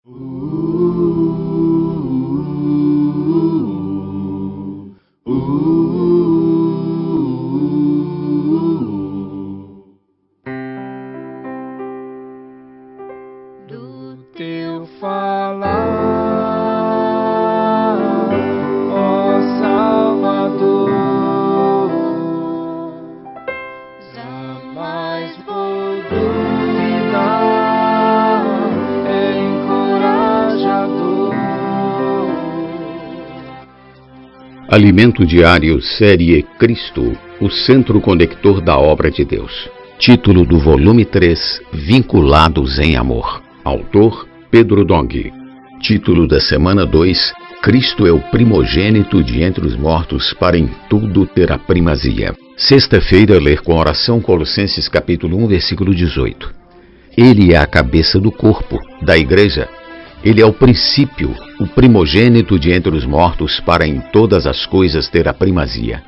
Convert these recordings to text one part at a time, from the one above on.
Do teu falar, ó Salvador, jamais vou duvidar, é encorajador. Alimento Diário, série Cristo, o centro conector da obra de Deus. Título do volume 3, Vinculados em Amor. Autor, Pedro Dong. Título da semana 2, Cristo é o primogênito de entre os mortos para em tudo ter a primazia. Sexta-feira, ler com oração Colossenses capítulo 1, versículo 18. Ele é a cabeça do corpo, da igreja. Ele é o princípio, o primogênito de entre os mortos para em todas as coisas ter a primazia.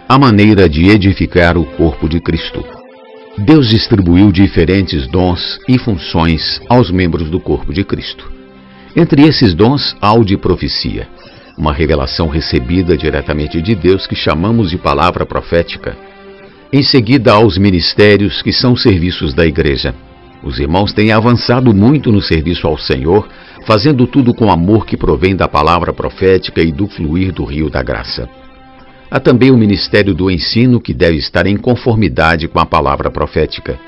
A maneira de edificar o corpo de Cristo. Deus distribuiu diferentes dons e funções aos membros do corpo de Cristo. Entre esses dons, há o de profecia, uma revelação recebida diretamente de Deus que chamamos de palavra profética. Em seguida, há os ministérios, que são serviços da igreja. Os irmãos têm avançado muito no serviço ao Senhor, fazendo tudo com amor que provém da palavra profética e do fluir do rio da graça. Há também o ministério do ensino, que deve estar em conformidade com a palavra profética.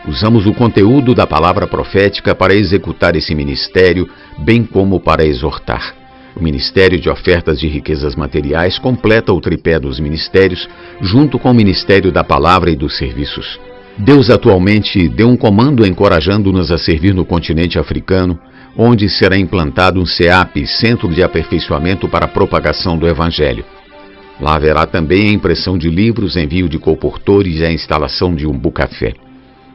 Usamos o conteúdo da palavra profética para executar esse ministério, bem como para exortar. O ministério de ofertas de riquezas materiais completa o tripé dos ministérios, junto com o ministério da palavra e dos serviços. Deus atualmente deu um comando encorajando-nos a servir no continente africano, onde será implantado um CEAP, Centro de Aperfeiçoamento para a Propagação do Evangelho. Lá haverá também a impressão de livros, envio de colportores e a instalação de um bucafé.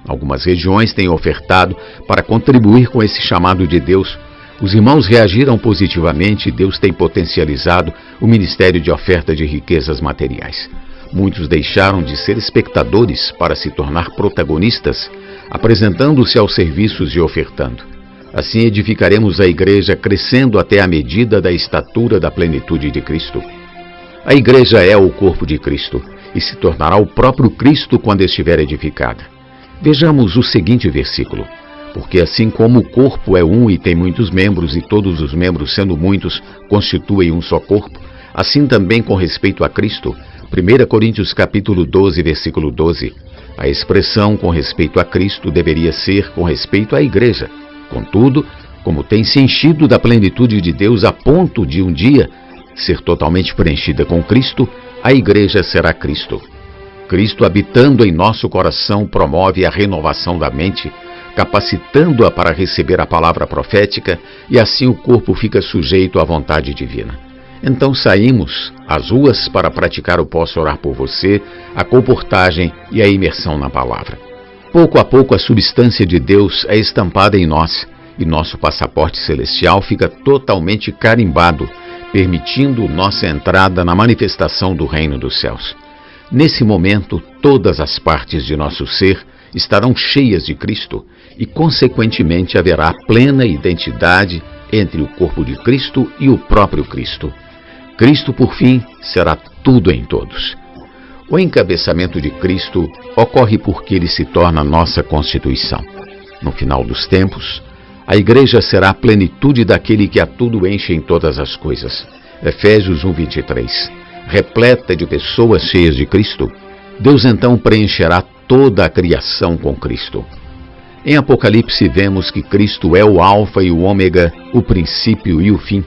Algumas regiões têm ofertado para contribuir com esse chamado de Deus. Os irmãos reagiram positivamente e Deus tem potencializado o ministério de oferta de riquezas materiais. Muitos deixaram de ser espectadores para se tornar protagonistas, apresentando-se aos serviços e ofertando. Assim edificaremos a igreja crescendo até a medida da estatura da plenitude de Cristo. A igreja é o corpo de Cristo e se tornará o próprio Cristo quando estiver edificada. Vejamos o seguinte versículo. Porque assim como o corpo é um e tem muitos membros, e todos os membros, sendo muitos, constituem um só corpo, assim também com respeito a Cristo. 1 Coríntios capítulo 12, versículo 12. A expressão com respeito a Cristo deveria ser com respeito à igreja. Contudo, como tem se enchido da plenitude de Deus a ponto de um dia ser totalmente preenchida com Cristo, a igreja será Cristo. Cristo habitando em nosso coração promove a renovação da mente, capacitando-a para receber a palavra profética, e assim o corpo fica sujeito à vontade divina. Então saímos às ruas para praticar o Posso Orar por Você, a comportagem e a imersão na palavra. Pouco a pouco a substância de Deus é estampada em nós, e nosso passaporte celestial fica totalmente carimbado, permitindo nossa entrada na manifestação do reino dos céus. Nesse momento, todas as partes de nosso ser estarão cheias de Cristo e, consequentemente, haverá plena identidade entre o corpo de Cristo e o próprio Cristo. Cristo, por fim, será tudo em todos. O encabeçamento de Cristo ocorre porque ele se torna nossa constituição. No final dos tempos, a igreja será a plenitude daquele que a tudo enche em todas as coisas. Efésios 1:23. Repleta de pessoas cheias de Cristo, Deus então preencherá toda a criação com Cristo. Em Apocalipse vemos que Cristo é o Alfa e o Ômega, o princípio e o fim.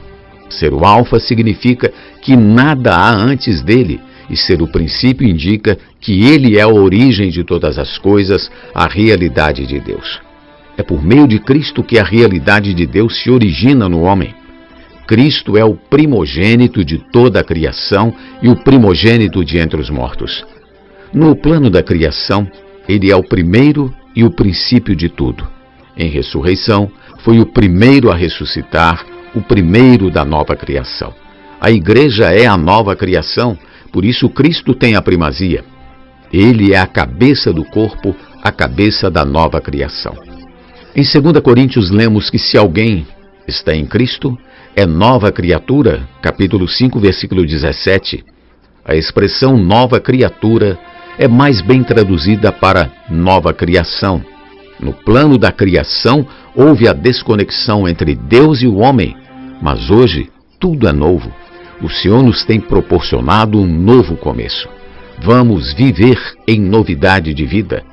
Ser o Alfa significa que nada há antes dele, e ser o princípio indica que ele é a origem de todas as coisas, a realidade de Deus. É por meio de Cristo que a realidade de Deus se origina no homem. Cristo é o primogênito de toda a criação e o primogênito de entre os mortos. No plano da criação, ele é o primeiro e o princípio de tudo. Em ressurreição, foi o primeiro a ressuscitar, o primeiro da nova criação. A igreja é a nova criação, por isso Cristo tem a primazia. Ele é a cabeça do corpo, a cabeça da nova criação. Em 2 Coríntios lemos que se alguém está em Cristo, é nova criatura, capítulo 5, versículo 17. A expressão nova criatura é mais bem traduzida para nova criação. No plano da criação, houve a desconexão entre Deus e o homem, mas hoje tudo é novo. O Senhor nos tem proporcionado um novo começo. Vamos viver em novidade de vida.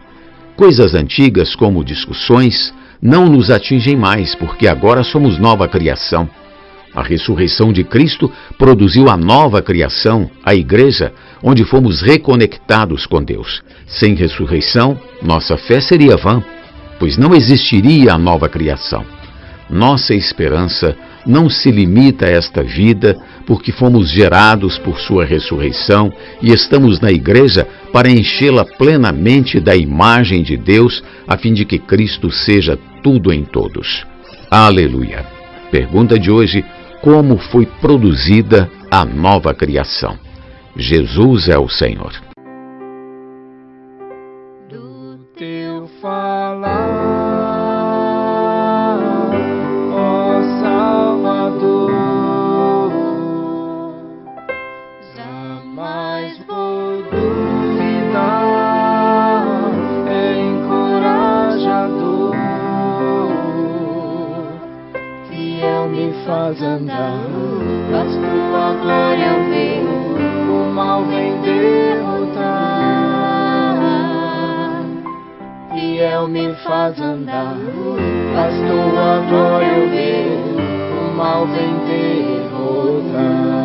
Coisas antigas, como discussões, não nos atingem mais, porque agora somos nova criação. A ressurreição de Cristo produziu a nova criação, a igreja, onde fomos reconectados com Deus. Sem ressurreição, nossa fé seria vã, pois não existiria a nova criação. Nossa esperança não se limita a esta vida, porque fomos gerados por sua ressurreição e estamos na igreja para enchê-la plenamente da imagem de Deus, a fim de que Cristo seja tudo em todos. Aleluia! Pergunta de hoje: como foi produzida a nova criação? Jesus é o Senhor. Do teu falar, ó Salvador, jamais vou duvidar, é encorajador, fiel me faz andar, faz tua glória ver, o mal vem derrotar. Fiel me faz andar, faz tua glória ver, o mal vem derrotar.